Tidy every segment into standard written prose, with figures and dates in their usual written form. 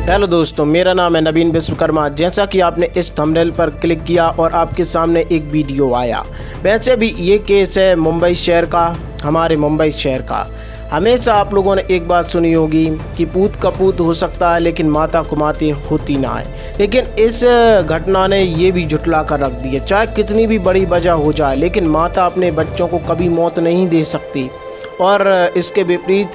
Hello दोस्तों, मेरा नाम है नवीन विश्वकर्मा। जैसा कि आपने इस थंबनेल पर क्लिक किया और आपके सामने एक वीडियो आया। वैसे भी ये केस है मुंबई शहर का, हमारे मुंबई शहर का। हमेशा आप लोगों ने एक बात सुनी होगी कि पूत कपूत हो सकता है लेकिन माता कुमाती होती ना है। लेकिन इस घटना ने ये भी झुठला कर रख दी है, चाहे कितनी भी बड़ी वजह हो जाए लेकिन माता अपने बच्चों को कभी मौत नहीं दे सकती। और इसके विपरीत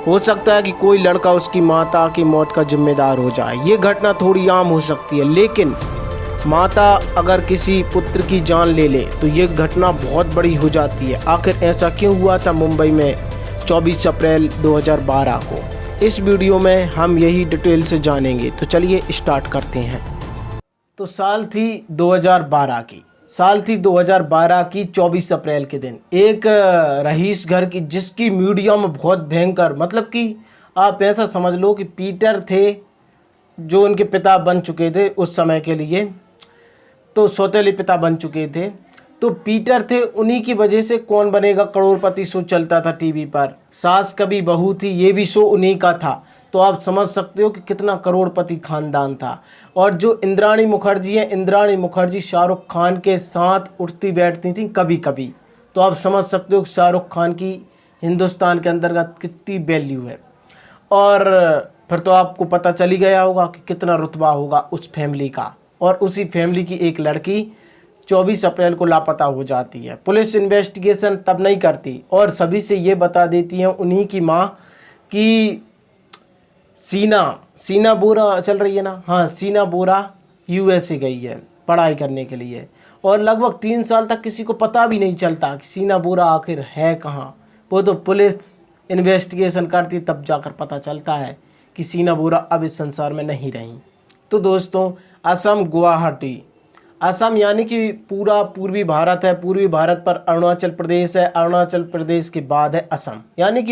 हो सकता है कि कोई लड़का उसकी माता की मौत का जिम्मेदार हो जाए। ये घटना थोड़ी आम हो सकती है, लेकिन माता अगर किसी पुत्र की जान ले ले तो ये घटना बहुत बड़ी हो जाती है। आखिर ऐसा क्यों हुआ था मुंबई में 24 अप्रैल 2012 को? इस वीडियो में हम यही डिटेल से जानेंगे, तो चलिए स्टार्ट करते हैं। तो साल थी 2012 की, 2012 की 24 अप्रैल के दिन एक रईस घर की, जिसकी मीडिया में बहुत भयंकर, मतलब कि आप ऐसा समझ लो कि पीटर थे जो उनके पिता बन चुके थे उस समय के लिए, तो सौतेले पिता बन चुके थे। तो पीटर थे, उन्हीं की वजह से कौन बनेगा करोड़पति शो चलता था टीवी पर। सास कभी बहू थी, ये भी शो उन्हीं का था। तो आप समझ सकते हो कि कितना करोड़पति खानदान था। और जो इंद्राणी मुखर्जी है, इंद्राणी मुखर्जी शाहरुख खान के साथ उठती बैठती थी कभी कभी। तो आप समझ सकते हो कि शाहरुख खान की हिंदुस्तान के अंतर्गत कितनी वैल्यू है। और फिर तो आपको पता चल ही गया होगा कि कितना रुतबा होगा उस फैमिली का। और उसी फैमिली की एक लड़की 24 अप्रैल को लापता हो जाती है। पुलिस इन्वेस्टिगेशन तब नहीं करती और सभी से ये बता देती हैं उन्हीं की माँ कि सीना बोरा चल रही है ना, हाँ, सीना बोरा यूएसए गई है पढ़ाई करने के लिए। और लगभग 3 साल तक किसी को पता भी नहीं चलता कि सीना बोरा आखिर है कहाँ। वो तो पुलिस इन्वेस्टिगेशन करती तब जाकर पता चलता है कि सीना बोरा अब इस संसार में नहीं रही। तो दोस्तों, असम गुवाहाटी, असम यानी कि पूरा पूर्वी भारत है। पूर्वी भारत पर अरुणाचल प्रदेश है, अरुणाचल प्रदेश के बाद है असम, यानी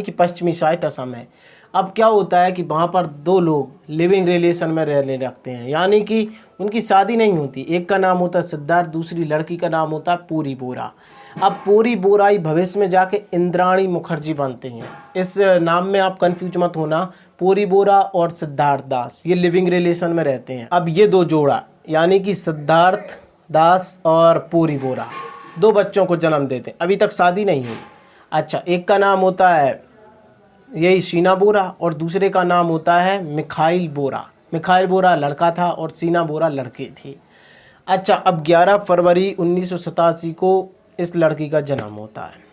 कि पश्चिमी साइड असम है। अब क्या होता है कि वहाँ पर 2 लोग लिविंग रिलेशन में रहने लगते हैं, यानी कि उनकी शादी नहीं होती। एक का नाम होता है सिद्धार्थ, दूसरी लड़की का नाम होता है पूरी बोरा। अब पूरी बोरा ही भविष्य में जाके इंद्राणी मुखर्जी बनते हैं। इस नाम में आप कंफ्यूज मत होना, पूरी बोरा और सिद्धार्थ दास ये लिविंग रिलेशन में रहते हैं। अब ये 2 जोड़ा यानी कि सिद्धार्थ दास और पूरी बोरा 2 बच्चों को जन्म देते हैं। अभी तक शादी नहीं हुई। अच्छा, एक का नाम होता है यही सीना बोरा और दूसरे का नाम होता है मिखाइल बोरा। मिखाइल बोरा लड़का था और सीना बोरा लड़की थी। अच्छा, अब 11 फरवरी 1987 को इस लड़की का जन्म होता है।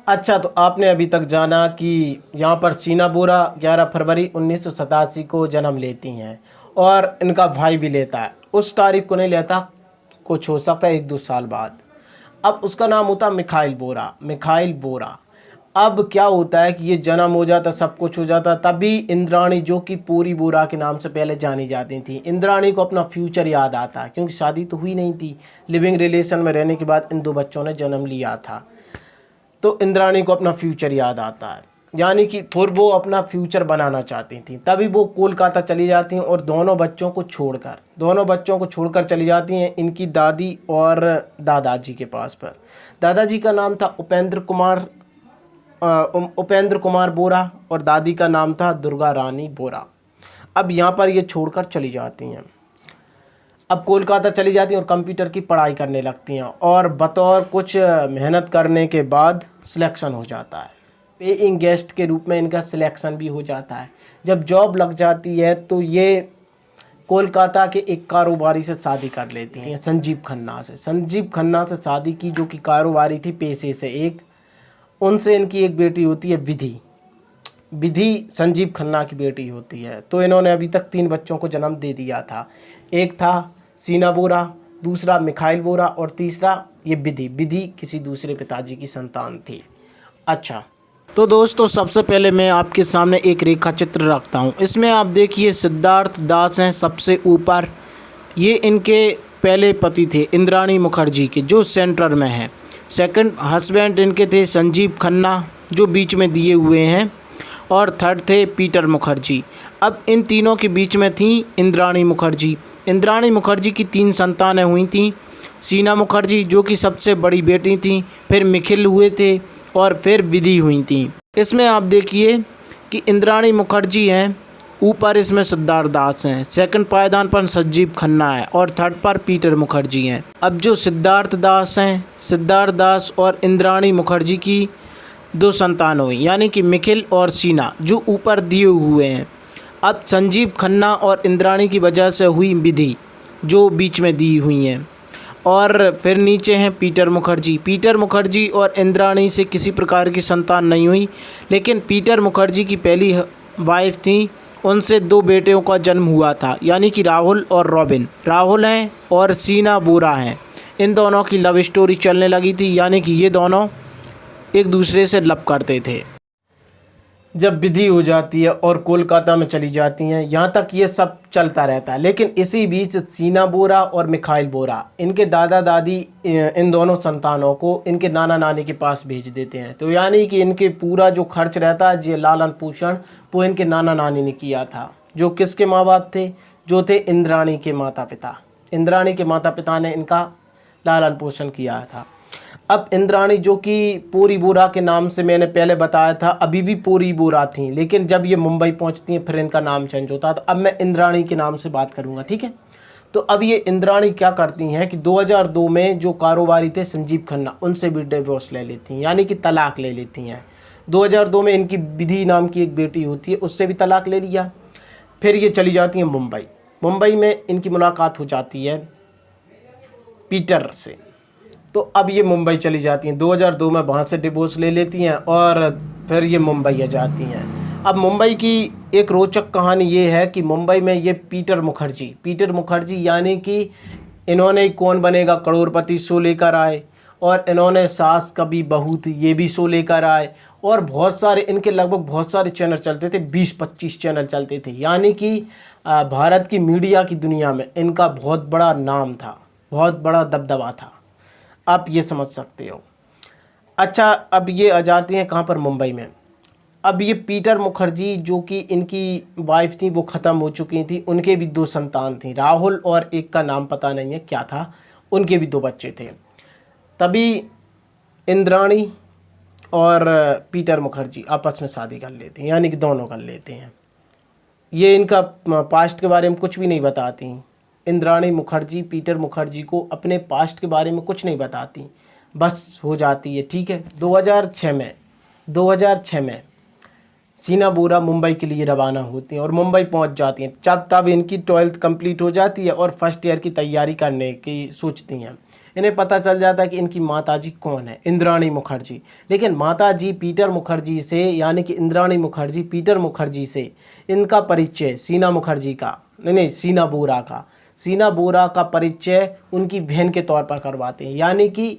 अच्छा, तो आपने अभी तक जाना कि यहाँ पर सीना बोरा 11 फरवरी 1987 को जन्म लेती हैं और इनका भाई भी लेता है। उस तारीख को नहीं लेता, कुछ हो सकता है 1-2 साल बाद। अब उसका नाम होता मिखाइल बोरा। अब क्या होता है कि ये जन्म हो जाता, सब कुछ हो जाता, तभी इंद्राणी, जो कि पूरी बोरा के नाम से पहले जानी जाती थी, इंद्राणी को अपना फ्यूचर याद आता है, क्योंकि शादी तो हुई नहीं थी। लिविंग रिलेशन में रहने के बाद इन 2 बच्चों ने जन्म लिया था। तो इंद्राणी को अपना फ्यूचर याद आता है, यानी कि फिर वो अपना फ्यूचर बनाना चाहती थी। तभी वो कोलकाता चली जाती हैं और दोनों बच्चों को छोड़कर चली जाती हैं इनकी दादी और दादाजी के पास पर। दादाजी का नाम था उपेंद्र कुमार बोरा और दादी का नाम था दुर्गा रानी बोरा। अब यहाँ पर ये छोड़कर चली जाती हैं। अब कोलकाता चली जाती हैं और कंप्यूटर की पढ़ाई करने लगती हैं और बतौर कुछ मेहनत करने के बाद सिलेक्शन हो जाता है। पेइंग गेस्ट के रूप में इनका सिलेक्शन भी हो जाता है। जब जॉब लग जाती है तो ये कोलकाता के एक कारोबारी से शादी कर लेती हैं, संजीव खन्ना से शादी की, जो कि कारोबारी थी पेशे से। उनसे इनकी एक बेटी होती है विधि संजीव खन्ना की बेटी होती है। तो इन्होंने अभी तक 3 बच्चों को जन्म दे दिया था। एक था सीना बोरा, दूसरा मिखाइल बोरा और तीसरा ये विधि किसी दूसरे पिताजी की संतान थी। अच्छा, तो दोस्तों, सबसे पहले मैं आपके सामने एक रेखा चित्र रखता हूँ। इसमें आप देखिए सिद्धार्थ दास हैं सबसे ऊपर। ये इनके पहले पति थे इंद्राणी मुखर्जी के, जो सेंटर में है। सेकंड हस्बैंड इनके थे संजीव खन्ना, जो बीच में दिए हुए हैं। और थर्ड थे पीटर मुखर्जी। अब इन तीनों के बीच में थी इंद्राणी मुखर्जी की 3 संतानें हुई थीं। सीना मुखर्जी, जो कि सबसे बड़ी बेटी थी, फिर मिखिल हुए थे और फिर विधि हुई थी। इसमें आप देखिए कि इंद्राणी मुखर्जी हैं ऊपर इसमें सिद्धार्थ दास हैं, सेकंड पायदान पर संजीव खन्ना है और थर्ड पर पीटर मुखर्जी हैं। अब जो सिद्धार्थ दास हैं, सिद्धार्थ दास और इंद्राणी मुखर्जी की 2 संतान हुई, यानी कि निखिल और सीना, जो ऊपर दिए हुए हैं। अब संजीव खन्ना और इंद्राणी की वजह से हुई विधि, जो बीच में दी हुई हैं। और फिर नीचे हैं पीटर मुखर्जी। पीटर मुखर्जी और इंद्राणी से किसी प्रकार की संतान नहीं हुई, लेकिन पीटर मुखर्जी की पहली वाइफ थी, उनसे 2 बेटियों का जन्म हुआ था, यानी कि राहुल और रॉबिन। राहुल हैं और सीना बोरा हैं। इन दोनों की लव स्टोरी चलने लगी थी, यानी कि ये दोनों एक दूसरे से लव करते थे। जब विधि हो जाती है और कोलकाता में चली जाती हैं, यहाँ तक ये सब चलता रहता है। लेकिन इसी बीच सीना बोरा और मिखाइल बोरा, इनके दादा दादी इन दोनों संतानों को इनके नाना नानी के पास भेज देते हैं। तो यानी कि इनके पूरा जो खर्च रहता है, ये लालन पोषण, वो इनके नाना नानी ने किया था। जो किसके माँ बाप थे? जो थे इंद्राणी के माता पिता। इंद्राणी के माता पिता ने इनका लालन पोषण किया था। अब इंद्राणी, जो कि पूरी बोरा के नाम से मैंने पहले बताया था, अभी भी पूरी बोरा थी, लेकिन जब ये मुंबई पहुंचती हैं फिर इनका नाम चेंज होता है। तो अब मैं इंद्राणी के नाम से बात करूंगा, ठीक है। तो अब ये इंद्राणी क्या करती हैं कि 2002 में जो कारोबारी थे संजीव खन्ना, उनसे भी डिवोर्स ले लेती हैं, यानी कि तलाक ले लेती हैं। 2002 में इनकी विधि नाम की एक बेटी होती है, उससे भी तलाक ले लिया। फिर ये चली जाती हैं मुंबई। मुंबई में इनकी मुलाकात हो जाती है पीटर से। तो अब ये मुंबई चली जाती हैं। 2002 में वहाँ से डिवोर्स ले लेती हैं और फिर ये मुंबई आ जाती हैं। अब मुंबई की एक रोचक कहानी ये है कि मुंबई में ये पीटर मुखर्जी यानी कि इन्होंने कौन बनेगा करोड़पति शो लेकर आए, और इन्होंने सास कभी बहू थी, ये भी शो लेकर आए, और बहुत सारे इनके लगभग बहुत सारे चैनल चलते थे, 20-25 चैनल चलते थे। यानी कि भारत की मीडिया की दुनिया में इनका बहुत बड़ा नाम था, बहुत बड़ा दबदबा था, आप ये समझ सकते हो। अच्छा, अब ये आ जाती हैं कहाँ पर? मुंबई में। अब ये पीटर मुखर्जी, जो कि इनकी वाइफ थी, वो ख़त्म हो चुकी थी। उनके भी 2 संतान थी, राहुल और एक का नाम पता नहीं है क्या था, उनके भी 2 बच्चे थे। तभी इंद्राणी और पीटर मुखर्जी आपस में शादी कर लेते हैं, यानी कि दोनों कर लेते हैं। ये इनका पास्ट के बारे में कुछ भी नहीं बताती। इंद्राणी मुखर्जी पीटर मुखर्जी को अपने पास्ट के बारे में कुछ नहीं बताती, बस हो जाती है, ठीक है। 2006 में सीना बोरा मुंबई के लिए रवाना होती हैं और मुंबई पहुंच जाती हैं। तब इनकी 12th कंप्लीट हो जाती है और फर्स्ट ईयर की तैयारी करने की सोचती हैं। इन्हें पता चल जाता है कि इनकी माताजी कौन है, इंद्राणी मुखर्जी। लेकिन माताजी पीटर मुखर्जी से, यानी कि इंद्राणी मुखर्जी पीटर मुखर्जी से इनका परिचय सीना बोरा का परिचय उनकी बहन के तौर पर करवाते हैं। यानी कि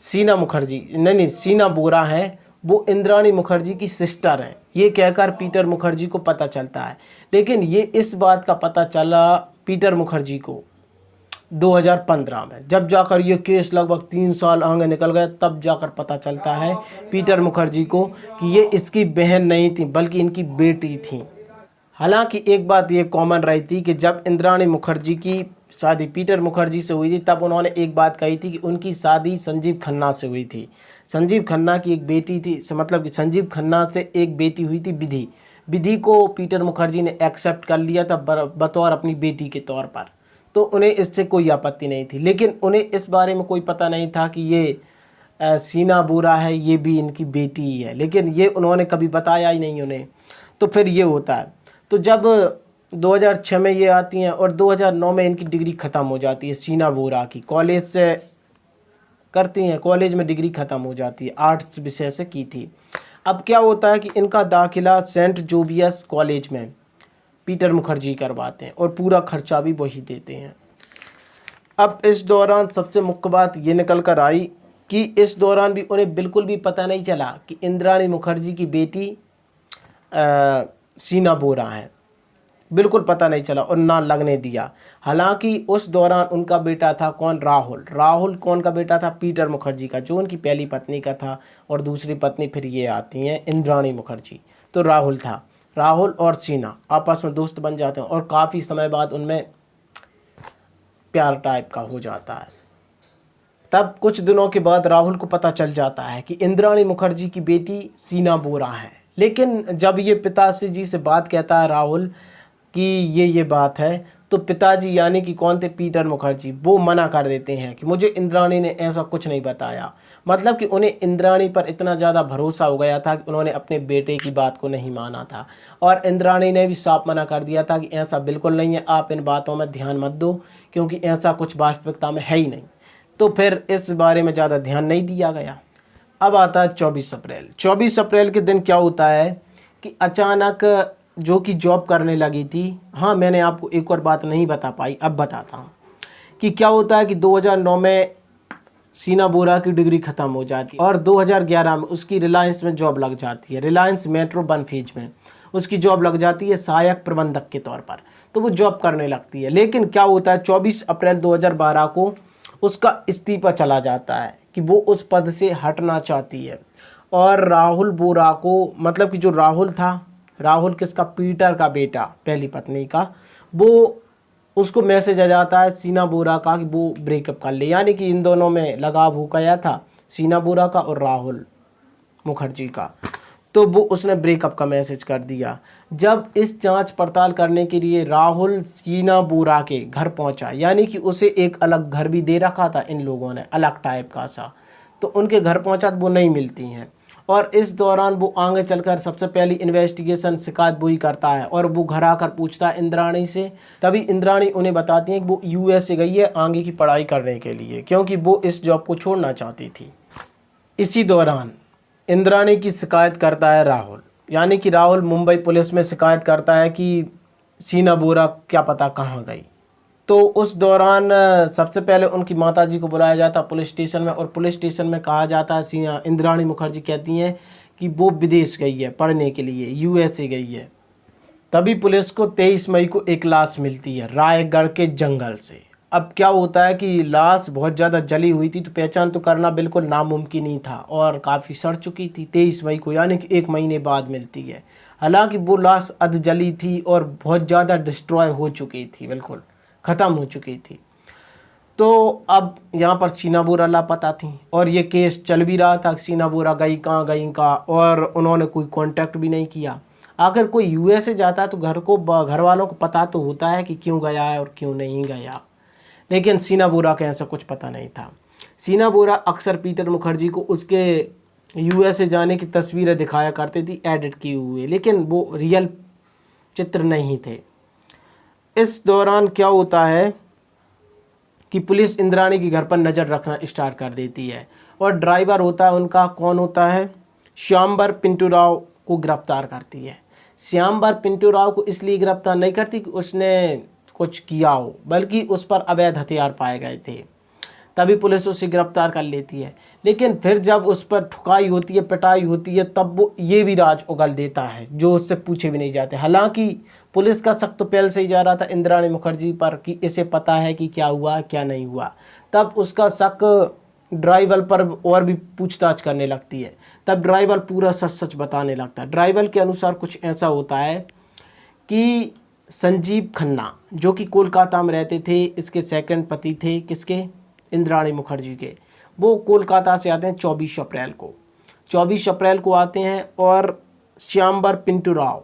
सीना बोरा है, वो इंद्राणी मुखर्जी की सिस्टर हैं, ये कहकर पीटर मुखर्जी को पता चलता है। लेकिन ये इस बात का पता चला पीटर मुखर्जी को 2015 में, जब जाकर ये केस लगभग 3 साल आगे निकल गया, तब जाकर पता चलता है पीटर मुखर्जी को कि ये इसकी बहन नहीं थी, बल्कि इनकी बेटी थी। हालांकि एक बात ये कॉमन रही थी कि जब इंद्राणी मुखर्जी की शादी पीटर मुखर्जी से हुई थी, तब उन्होंने एक बात कही थी कि उनकी शादी संजीव खन्ना से हुई थी। संजीव खन्ना की एक बेटी थी, मतलब कि संजीव खन्ना से एक बेटी हुई थी विधि को पीटर मुखर्जी ने एक्सेप्ट कर लिया था बतौर अपनी बेटी के तौर पर। तो उन्हें इससे कोई आपत्ति नहीं थी, लेकिन उन्हें इस बारे में कोई पता नहीं था कि ये सीना बोरा है, ये भी इनकी बेटी ही है। लेकिन ये उन्होंने कभी बताया ही नहीं उन्हें। तो फिर ये होता है। तो जब 2006 में ये आती हैं और 2009 में इनकी डिग्री ख़त्म हो जाती है सीना बोरा की, कॉलेज से करती हैं, कॉलेज में डिग्री ख़त्म हो जाती है, आर्ट्स विषय से की थी। अब क्या होता है कि इनका दाखिला सेंट जोवियस कॉलेज में पीटर मुखर्जी करवाते हैं और पूरा खर्चा भी वही देते हैं। अब इस दौरान सबसे मुख्य बात ये निकल कर आई कि इस दौरान भी उन्हें बिल्कुल भी पता नहीं चला कि इंद्राणी मुखर्जी की बेटी सीना बोरा है, बिल्कुल पता नहीं चला और ना लगने दिया। हालांकि उस दौरान उनका बेटा था कौन? राहुल कौन का बेटा था? पीटर मुखर्जी का, जो उनकी पहली पत्नी का था। और दूसरी पत्नी फिर ये आती हैं इंद्राणी मुखर्जी। तो राहुल था, राहुल और सीना आपस में दोस्त बन जाते हैं और काफ़ी समय बाद उनमें प्यार टाइप का हो जाता है। तब कुछ दिनों के बाद राहुल को पता चल जाता है कि इंद्राणी मुखर्जी की बेटी सीना बोरा है, लेकिन जब ये पिताजी जी से बात कहता है राहुल कि ये बात है, तो पिताजी यानी कि कौन थे, पीटर मुखर्जी, वो मना कर देते हैं कि मुझे इंद्राणी ने ऐसा कुछ नहीं बताया। मतलब कि उन्हें इंद्राणी पर इतना ज़्यादा भरोसा हो गया था कि उन्होंने अपने बेटे की बात को नहीं माना था। और इंद्राणी ने भी साफ मना कर दिया था कि ऐसा बिल्कुल नहीं है, आप इन बातों में ध्यान मत दो, क्योंकि ऐसा कुछ वास्तविकता में है ही नहीं। तो फिर इस बारे में ज़्यादा ध्यान नहीं दिया गया। अब आता है 24 अप्रैल। 24 अप्रैल के दिन क्या होता है कि अचानक जो कि जॉब करने लगी थी, हाँ मैंने आपको एक और बात नहीं बता पाई, अब बताता हूँ कि क्या होता है कि 2009 में शीना बोरा की डिग्री ख़त्म हो जाती है और 2011 में उसकी रिलायंस में जॉब लग जाती है, रिलायंस मेट्रो बनफीज में उसकी जॉब लग जाती है सहायक प्रबंधक के तौर पर। तो वो जॉब करने लगती है। लेकिन क्या होता है 24 अप्रैल 2012 को उसका इस्तीफा चला जाता है कि वो उस पद से हटना चाहती है। और राहुल बोरा को, मतलब कि जो राहुल था, राहुल किसका, पीटर का बेटा, पहली पत्नी का, वो उसको मैसेज आ जाता है शीना बोरा का कि वो ब्रेकअप कर ले। यानी कि इन दोनों में लगाव हो गया था, शीना बोरा का और राहुल मुखर्जी का। तो वो उसने ब्रेकअप का मैसेज कर दिया। जब इस जांच पड़ताल करने के लिए राहुल शीना बोरा के घर पहुंचा, यानी कि उसे एक अलग घर भी दे रखा था इन लोगों ने, अलग टाइप का सा, तो उनके घर पहुंचा तो वो नहीं मिलती हैं। और इस दौरान वो आगे चलकर सबसे पहली इन्वेस्टिगेशन शिकायत वही करता है और वो घर आकर पूछता है इंद्राणी से। तभी इंद्राणी उन्हें बताती है कि वो यूएसए गई है आगे की पढ़ाई करने के लिए, क्योंकि वो इस जॉब को छोड़ना चाहती थी। इसी दौरान इंद्राणी की शिकायत करता है राहुल, यानी कि राहुल मुंबई पुलिस में शिकायत करता है कि शीना बोरा क्या पता कहाँ गई। तो उस दौरान सबसे पहले उनकी माताजी को बुलाया जाता है पुलिस स्टेशन में, और पुलिस स्टेशन में कहा जाता है, इंद्राणी मुखर्जी कहती हैं कि वो विदेश गई है पढ़ने के लिए, यूएसए गई है। तभी पुलिस को 23 मई को एक लाश मिलती है रायगढ़ के जंगल से। अब क्या होता है कि लाश बहुत ज़्यादा जली हुई थी, तो पहचान तो करना बिल्कुल नामुमकिन ही था और काफ़ी सड़ चुकी थी। 23 मई को यानी कि 1 महीने बाद मिलती है। हालांकि वो लाश अध जली थी और बहुत ज़्यादा डिस्ट्रॉय हो चुकी थी, बिल्कुल ख़त्म हो चुकी थी। तो अब यहाँ पर शीना बोरा लापता थी और ये केस चल भी रहा था, शीना बोरा गई कहाँ गई का, और उन्होंने कोई कांटेक्ट भी नहीं किया। अगर कोई यूएसए जाता है तो घर वालों को पता तो होता है कि क्यों गया है और क्यों नहीं गया, लेकिन शीना बोरा का ऐसा कुछ पता नहीं था। शीना बोरा अक्सर पीटर मुखर्जी को उसके यूएसए जाने की तस्वीरें दिखाया करते थी एडिट किए हुए, लेकिन वो रियल चित्र नहीं थे। इस दौरान क्या होता है कि पुलिस इंद्राणी के घर पर नज़र रखना स्टार्ट कर देती है और ड्राइवर होता है उनका, कौन होता है, श्यामबर पिंटू राव को गिरफ्तार करती है। श्यामबर पिंटू राव को इसलिए गिरफ्तार नहीं करती कि उसने कुछ किया हो, बल्कि उस पर अवैध हथियार पाए गए थे, तभी पुलिस उसे गिरफ्तार कर लेती है। लेकिन फिर जब उस पर ठुकाई होती है, पिटाई होती है, तब वो ये भी राज उगल देता है जो उससे पूछे भी नहीं जाते। हालांकि पुलिस का शक तो पहले से ही जा रहा था इंद्राणी मुखर्जी पर कि इसे पता है कि क्या हुआ क्या नहीं हुआ। तब उसका शक ड्राइवर पर और भी पूछताछ करने लगती है। तब ड्राइवर पूरा सच सच बताने लगता है। ड्राइवर के अनुसार कुछ ऐसा होता है कि संजीव खन्ना, जो कि कोलकाता में रहते थे, इसके सेकंड पति थे, किसके, इंद्राणी मुखर्जी के, वो कोलकाता से आते हैं 24 अप्रैल को। 24 अप्रैल को आते हैं और श्यामबर पिंटू राव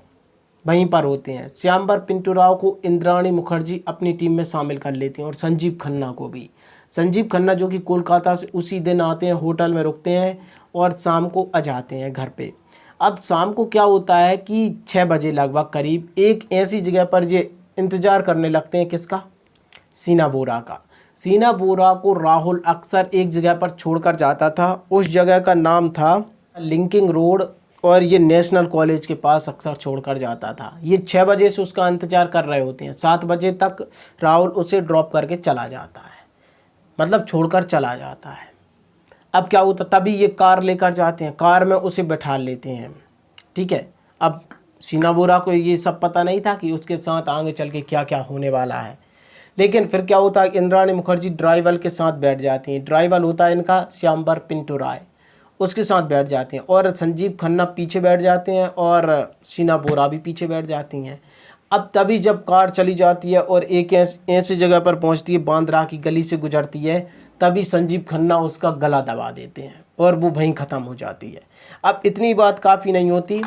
वहीं पर होते हैं। श्यामबर पिंटू राव को इंद्राणी मुखर्जी अपनी टीम में शामिल कर लेते हैं और संजीव खन्ना को भी। संजीव खन्ना जो कि कोलकाता से उसी दिन आते हैं, होटल में रुकते हैं और शाम को आ जाते हैं घर पे। अब शाम को क्या होता है कि 6 बजे लगभग करीब एक ऐसी जगह पर ये इंतज़ार करने लगते हैं, किसका, शीना बोरा का। शीना बोरा को राहुल अक्सर एक जगह पर छोड़कर जाता था, उस जगह का नाम था लिंकिंग रोड, और ये नेशनल कॉलेज के पास अक्सर छोड़कर जाता था। ये 6 बजे से उसका इंतज़ार कर रहे होते हैं, 7 बजे तक राहुल उसे ड्रॉप करके चला जाता है, मतलब छोड़कर चला जाता है। अब क्या होता, तभी ये कार लेकर जाते हैं, कार में उसे बैठा लेते हैं, ठीक है। अब शीना बोरा को ये सब पता नहीं था कि उसके साथ आगे चल के क्या क्या होने वाला है। लेकिन फिर क्या होता है, इंद्राणी मुखर्जी ड्राइवर के साथ बैठ जाती हैं। ड्राइवर होता है इनका श्यामबर पिंटू राय, उसके साथ बैठ जाते हैं और संजीव खन्ना पीछे बैठ जाते हैं और शीना बोरा भी पीछे बैठ जाती हैं। अब तभी जब कार चली जाती है और एक ऐसी जगह पर पहुंचती है, बांद्रा की गली से गुजरती है, तभी संजीव खन्ना उसका गला दबा देते हैं और वो वहीं ख़त्म हो जाती है। अब इतनी बात काफ़ी नहीं होती,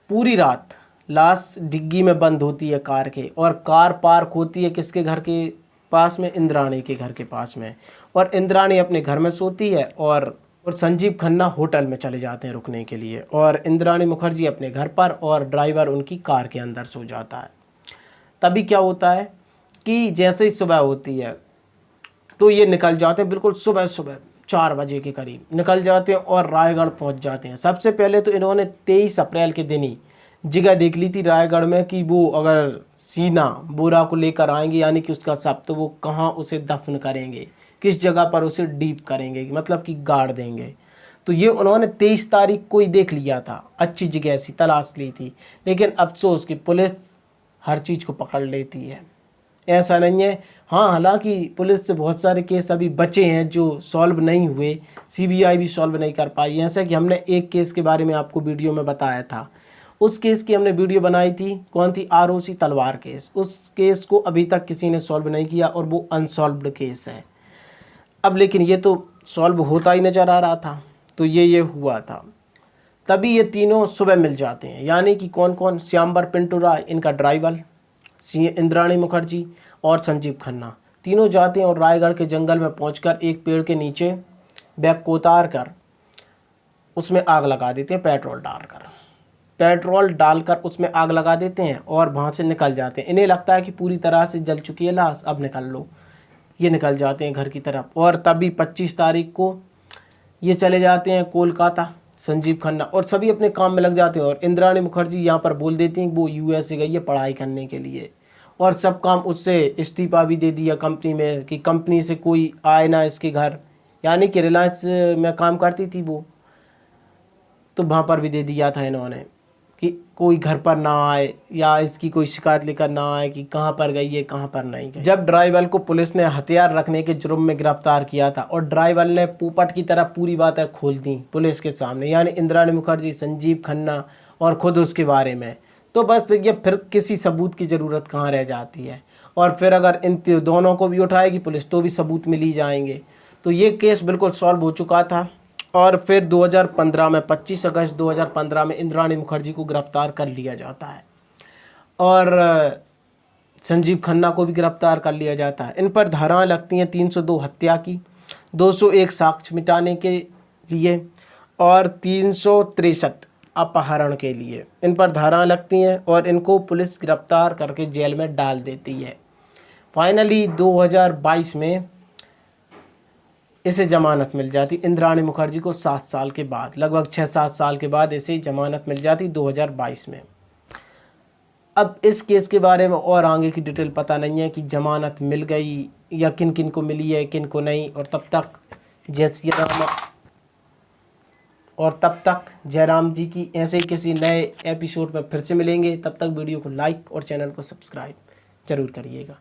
पूरी रात लाश डिग्गी में बंद होती है कार के, और कार पार्क होती है किसके घर के पास में, इंद्राणी के घर के पास में, और इंद्राणी अपने घर में सोती है और संजीव खन्ना होटल में चले जाते हैं रुकने के लिए, और इंद्राणी मुखर्जी अपने घर पर और ड्राइवर उनकी कार के अंदर सो जाता है। तभी क्या होता है कि जैसे ही सुबह होती है तो ये निकल जाते हैं, बिल्कुल सुबह सुबह 4 बजे के करीब निकल जाते हैं और रायगढ़ पहुंच जाते हैं। सबसे पहले तो इन्होंने 23 अप्रैल के दिन ही जगह देख ली थी रायगढ़ में कि वो अगर सीना बोरा को लेकर आएंगे, यानी कि उसका शव, तो वो कहाँ उसे दफन करेंगे, किस जगह पर उसे डीप करेंगे, मतलब कि गाड़ देंगे। तो ये उन्होंने 23 तारीख को ही देख लिया था, अच्छी जगह सी तलाश ली थी। लेकिन अफसोस कि पुलिस हर चीज़ को पकड़ लेती है, ऐसा नहीं है। हाँ, हालांकि पुलिस से बहुत सारे केस अभी बचे हैं जो सॉल्व नहीं हुए, सीबीआई भी सॉल्व नहीं कर पाई। ऐसा कि हमने एक केस के बारे में आपको वीडियो में बताया था, उस केस की हमने वीडियो बनाई थी, कौन थी, आरओसी तलवार केस। उस केस को अभी तक किसी ने सॉल्व नहीं किया और वो अनसॉल्व्ड केस है अब। लेकिन ये तो सॉल्व होता ही नज़र आ रहा था, तो ये हुआ था। तभी ये तीनों सुबह मिल जाते हैं, यानी कि कौन कौन, श्यामवर पिंटू राय इनका ड्राइवर, इंद्राणी मुखर्जी और संजीव खन्ना, तीनों जाते हैं और रायगढ़ के जंगल में पहुंचकर एक पेड़ के नीचे बैग को उतार कर उसमें आग लगा देते हैं, पेट्रोल डालकर उसमें आग लगा देते हैं और वहाँ से निकल जाते हैं। इन्हें लगता है कि पूरी तरह से जल चुकी है लाश, अब निकल लो। ये निकल जाते हैं घर की तरफ, और तभी 25 तारीख को ये चले जाते हैं कोलकाता, संजीव खन्ना, और सभी अपने काम में लग जाते हैं। और इंद्राणी मुखर्जी यहाँ पर बोल देती हैं कि वो यूएसए गई है पढ़ाई करने के लिए, और सब काम उससे इस्तीफा भी दे दिया कंपनी में कि कंपनी से कोई आए ना इसके घर, यानी कि रिलायंस में काम करती थी वो, तो वहाँ पर भी दे दिया था इन्होंने कि कोई घर पर ना आए या इसकी कोई शिकायत लेकर ना आए कि कहाँ पर गई है कहाँ पर नहीं गई। जब ड्राइवर को पुलिस ने हथियार रखने के जुर्म में गिरफ्तार किया था और ड्राइवर ने पोपट की तरह पूरी बातें खोल दी पुलिस के सामने, यानी इंद्राणी मुखर्जी, संजीव खन्ना और खुद उसके बारे में, तो बस फिर किसी सबूत की ज़रूरत कहाँ रह जाती है। और फिर अगर इन दोनों को भी उठाएगी पुलिस तो भी सबूत मिल ही जाएंगे। तो ये केस बिल्कुल सॉल्व हो चुका था। और फिर 2015 में 25 अगस्त 2015 में इंद्राणी मुखर्जी को गिरफ्तार कर लिया जाता है और संजीव खन्ना को भी गिरफ्तार कर लिया जाता है। इन पर धाराएं लगती हैं 302 हत्या की, 201 साक्ष्य मिटाने के लिए और 363 अपहरण के लिए। इन पर धाराएं लगती हैं और इनको पुलिस गिरफ्तार करके जेल में डाल देती है। फाइनली 2022 में इसे जमानत मिल जाती इंद्राणी मुखर्जी को 7 साल के बाद, लगभग 6-7 साल के बाद इसे जमानत मिल जाती 2022 में। अब इस केस के बारे में और आगे की डिटेल पता नहीं है कि जमानत मिल गई या किन किन को मिली है किन को नहीं। और तब तक जयराम जी की ऐसे ही किसी नए एपिसोड में फिर से मिलेंगे। तब तक वीडियो को लाइक और चैनल को सब्सक्राइब जरूर करिएगा।